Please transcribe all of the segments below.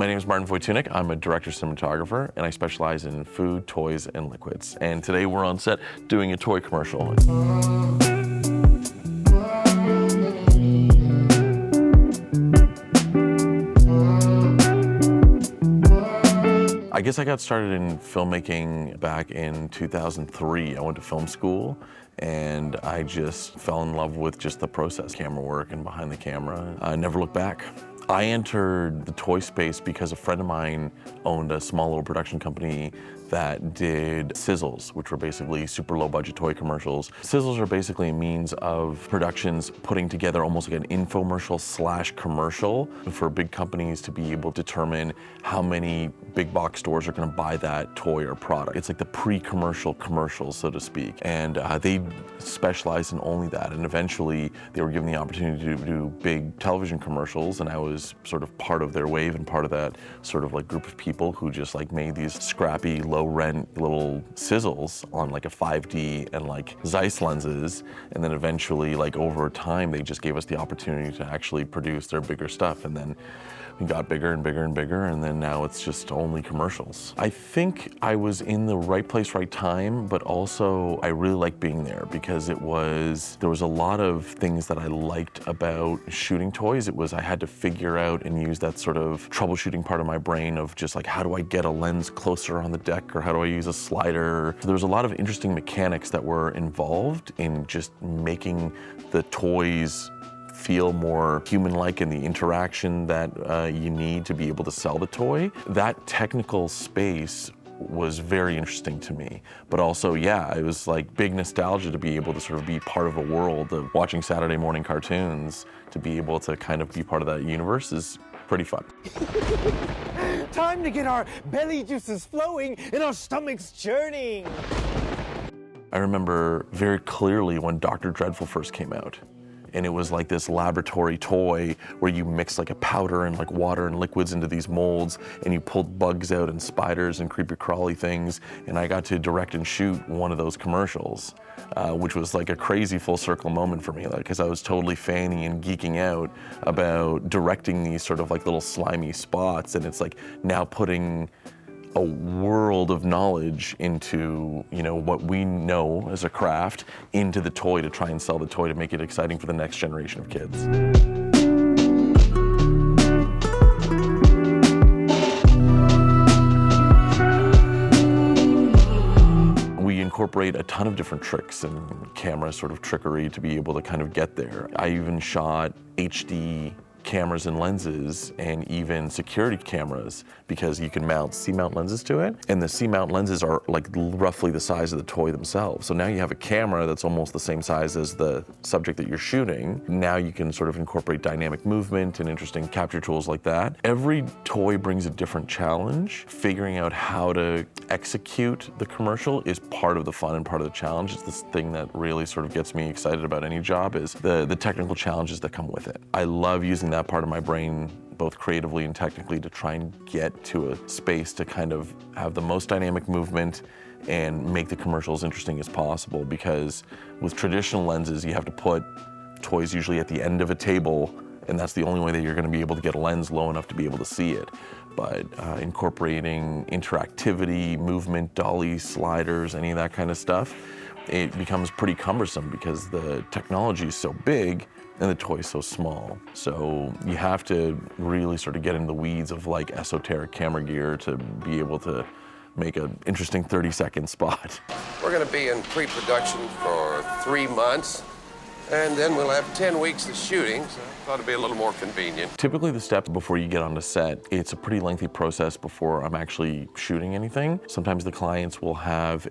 My name is Martin Wojtunik. I'm a director cinematographer, and I specialize in food, toys, and liquids. And today we're on set doing a toy commercial. I guess I got started in filmmaking back in 2003. I went to film school and I just fell in love with just the process, camera work and behind the camera. I never looked back. I entered the toy space because a friend of mine owned a small little production company that did sizzles, which were basically super low budget toy commercials. Sizzles are basically a means of productions putting together almost like an infomercial slash commercial for big companies to be able to determine how many big box stores are gonna buy that toy or product. It's like the pre-commercial commercials, so to speak. And they specialized in only that. And eventually they were given the opportunity to do big television commercials, and I was sort of part of their wave and part of that sort of like group of people who just like made these scrappy, low rent little sizzles on like a 5D and like Zeiss lenses. And then eventually, like over time, they just gave us the opportunity to actually produce their bigger stuff. And then we got bigger and bigger and bigger, and then now it's just only commercials. I think I was in the right place, right time, but also I really liked being there because there was a lot of things that I liked about shooting toys. I had to figure out and use that sort of troubleshooting part of my brain of just like, how do I get a lens closer on the deck, or how do I use a slider? So there was a lot of interesting mechanics that were involved in just making the toys feel more human-like in the interaction that you need to be able to sell the toy. That technical space was very interesting to me. But also, yeah, it was like big nostalgia to be able to sort of be part of a world of watching Saturday morning cartoons. To be able to kind of be part of that universe is pretty fun. Time to get our belly juices flowing and our stomachs churning. I remember very clearly when Dr. Dreadful first came out. And it was like this laboratory toy where you mix like a powder and like water and liquids into these molds, and you pulled bugs out and spiders and creepy crawly things. And I got to direct and shoot one of those commercials, which was like a crazy full circle moment for me, like, because I was totally fanning and geeking out about directing these sort of like little slimy spots. And it's like now putting a world of knowledge into, you know, what we know as a craft into the toy to try and sell the toy to make it exciting for the next generation of kids. We incorporate a ton of different tricks and camera sort of trickery to be able to kind of get there. I even shot HD cameras and lenses and even security cameras because you can mount C-mount lenses to it, and the C-mount lenses are like roughly the size of the toy themselves. So now you have a camera that's almost the same size as the subject that you're shooting. Now you can sort of incorporate dynamic movement and interesting capture tools like that. Every toy brings a different challenge. Figuring out how to execute the commercial is part of the fun and part of the challenge. It's this thing that really sort of gets me excited about any job, is the technical challenges that come with it. I love using that part of my brain, both creatively and technically, to try and get to a space to kind of have the most dynamic movement and make the commercial as interesting as possible. Because with traditional lenses, you have to put toys usually at the end of a table, and that's the only way that you're going to be able to get a lens low enough to be able to see it. But incorporating interactivity, movement, dollies, sliders, any of that kind of stuff, it becomes pretty cumbersome because the technology is so big and the toy is so small. So you have to really sort of get in the weeds of like esoteric camera gear to be able to make an interesting 30-second spot. We're gonna be in pre-production for 3 months, and then we'll have 10 weeks of shooting, so I thought it'd be a little more convenient. Typically the steps before you get onto set, it's a pretty lengthy process before I'm actually shooting anything. Sometimes the clients will have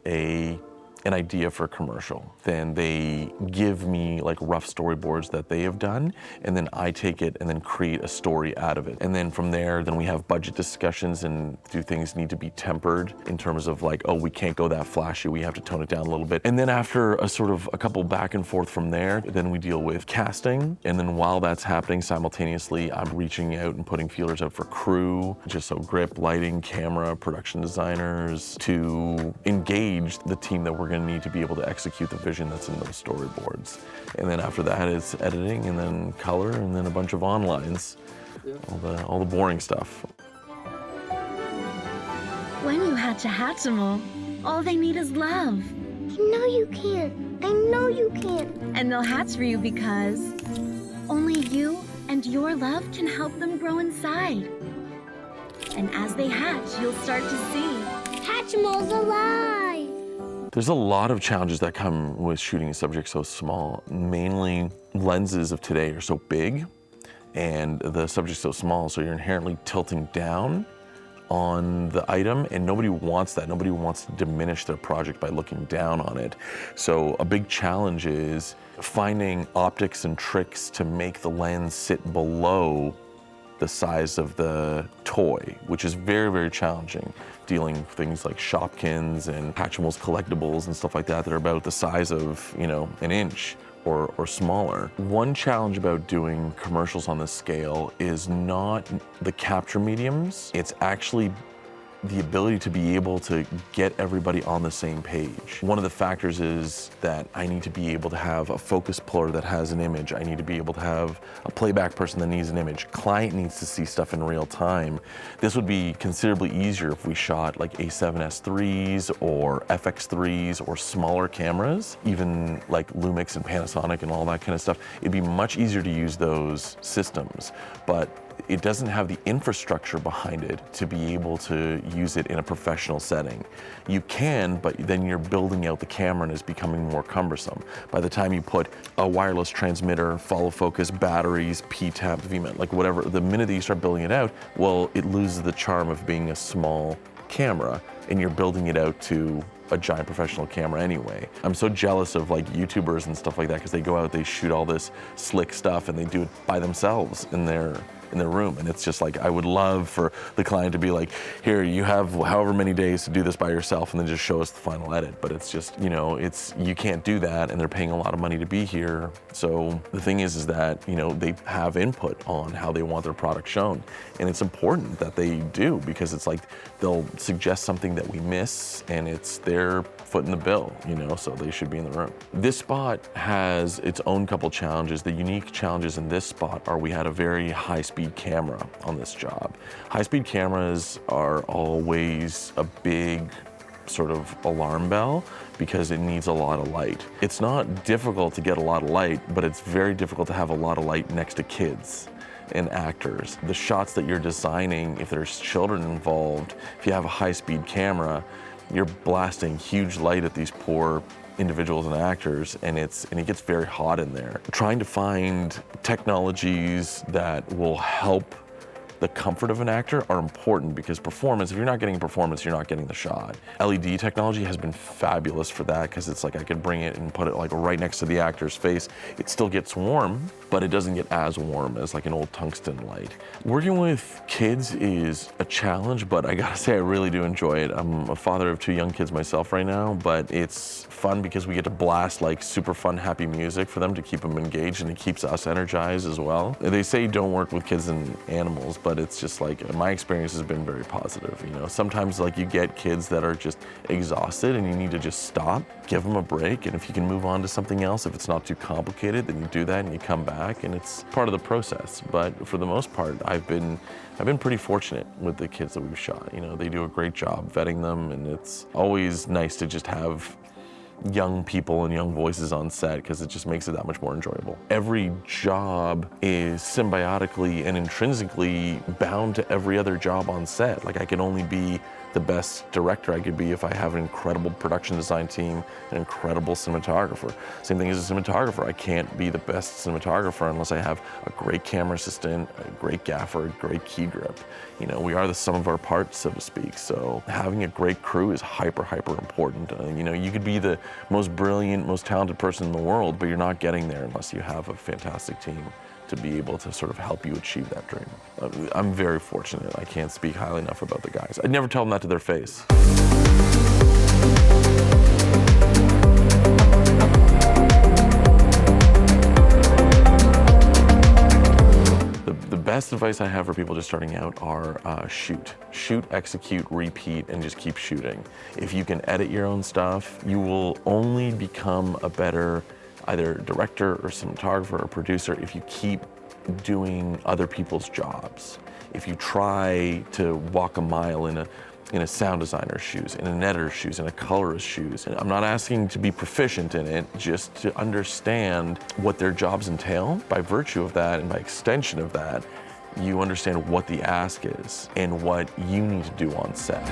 an idea for a commercial. Then they give me like rough storyboards that they have done, and then I take it and then create a story out of it. And then from there, then we have budget discussions, and do things need to be tempered in terms of like, oh, we can't go that flashy, we have to tone it down a little bit. And then after a couple back and forth from there, then we deal with casting. And then while that's happening simultaneously, I'm reaching out and putting feelers out for crew, just so grip, lighting, camera, production designers, to engage the team that we're going to need to be able to execute the vision that's in those storyboards. And then after that, it's editing, and then color, and then a bunch of onlines, all the boring stuff. hatch a Hatchimal. All they need is love. I know you can. I know you can. And they'll hatch for you because only you and your love can help them grow inside. And as they hatch, you'll start to see Hatchimals alive! There's a lot of challenges that come with shooting a subject so small. Mainly, lenses of today are so big and the subject's so small, so you're inherently tilting down on the item, and nobody wants that. Nobody wants to diminish their project by looking down on it. So a big challenge is finding optics and tricks to make the lens sit below the size of the toy, which is very, very challenging. Dealing with things like Shopkins and Hatchimals collectibles and stuff like that that are about the size of, you know, an inch or smaller. One challenge about doing commercials on this scale is not the capture mediums, it's actually the ability to be able to get everybody on the same page. One of the factors is that I need to be able to have a focus puller that has an image. I need to be able to have a playback person that needs an image. Client needs to see stuff in real time. This would be considerably easier if we shot like A7S3s or FX3s or smaller cameras, even like Lumix and Panasonic and all that kind of stuff. It'd be much easier to use those systems, but it doesn't have the infrastructure behind it to be able to use it in a professional setting. You can, but then you're building out the camera and it's becoming more cumbersome. By the time you put a wireless transmitter, follow focus, batteries, P-tap, VMAT, like whatever, the minute that you start building it out, well, it loses the charm of being a small camera and you're building it out to a giant professional camera anyway. I'm so jealous of like YouTubers and stuff like that because they go out, they shoot all this slick stuff and they do it by themselves in their room, and it's just like, I would love for the client to be like, here, you have however many days to do this by yourself and then just show us the final edit. But it's just, you know, you can't do that, and they're paying a lot of money to be here. So the thing is that, you know, they have input on how they want their product shown, and it's important that they do, because it's like they'll suggest something that we miss and it's their foot in the bill, you know, so they should be in the room. This spot has its own couple challenges. The unique challenges in this spot are we had a very high-speed camera on this job. High-speed cameras are always a big sort of alarm bell because it needs a lot of light. It's not difficult to get a lot of light, but it's very difficult to have a lot of light next to kids and actors. The shots that you're designing, if there's children involved, if you have a high-speed camera, you're blasting huge light at these poor individuals and actors, and it gets very hot in there. Trying to find technologies that will help the comfort of an actor are important, because performance, if you're not getting performance, you're not getting the shot. LED technology has been fabulous for that, because it's like I could bring it and put it like right next to the actor's face. It still gets warm, but it doesn't get as warm as like an old tungsten light. Working with kids is a challenge, but I gotta say I really do enjoy it. I'm a father of 2 young kids myself right now, but it's fun because we get to blast like super fun, happy music for them to keep them engaged, and it keeps us energized as well. They say don't work with kids and animals, but it's just like, my experience has been very positive. You know, sometimes like you get kids that are just exhausted and you need to just stop, give them a break, and if you can move on to something else, if it's not too complicated, then you do that and you come back, and it's part of the process. But for the most part, I've been pretty fortunate with the kids that we've shot. You know, they do a great job vetting them, and it's always nice to just have young people and young voices on set, because it just makes it that much more enjoyable. Every job is symbiotically and intrinsically bound to every other job on set. Like, I can only be the best director I could be if I have an incredible production design team, an incredible cinematographer. Same thing as a cinematographer. I can't be the best cinematographer unless I have a great camera assistant, a great gaffer, a great key grip. You know, we are the sum of our parts, so to speak. So having a great crew is hyper important. You know, you could be the most brilliant, most talented person in the world, but you're not getting there unless you have a fantastic team to be able to sort of help you achieve that dream. I'm very fortunate. I can't speak highly enough about the guys. I'd never tell them that to their face. The best advice I have for people just starting out are shoot. Shoot, execute, repeat, and just keep shooting. If you can edit your own stuff, you will only become a better either director or cinematographer or producer if you keep doing other people's jobs. If you try to walk a mile in a in a sound designer's shoes, in an editor's shoes, in a colorist's shoes. And I'm not asking to be proficient in it, just to understand what their jobs entail. By virtue of that and by extension of that, you understand what the ask is and what you need to do on set.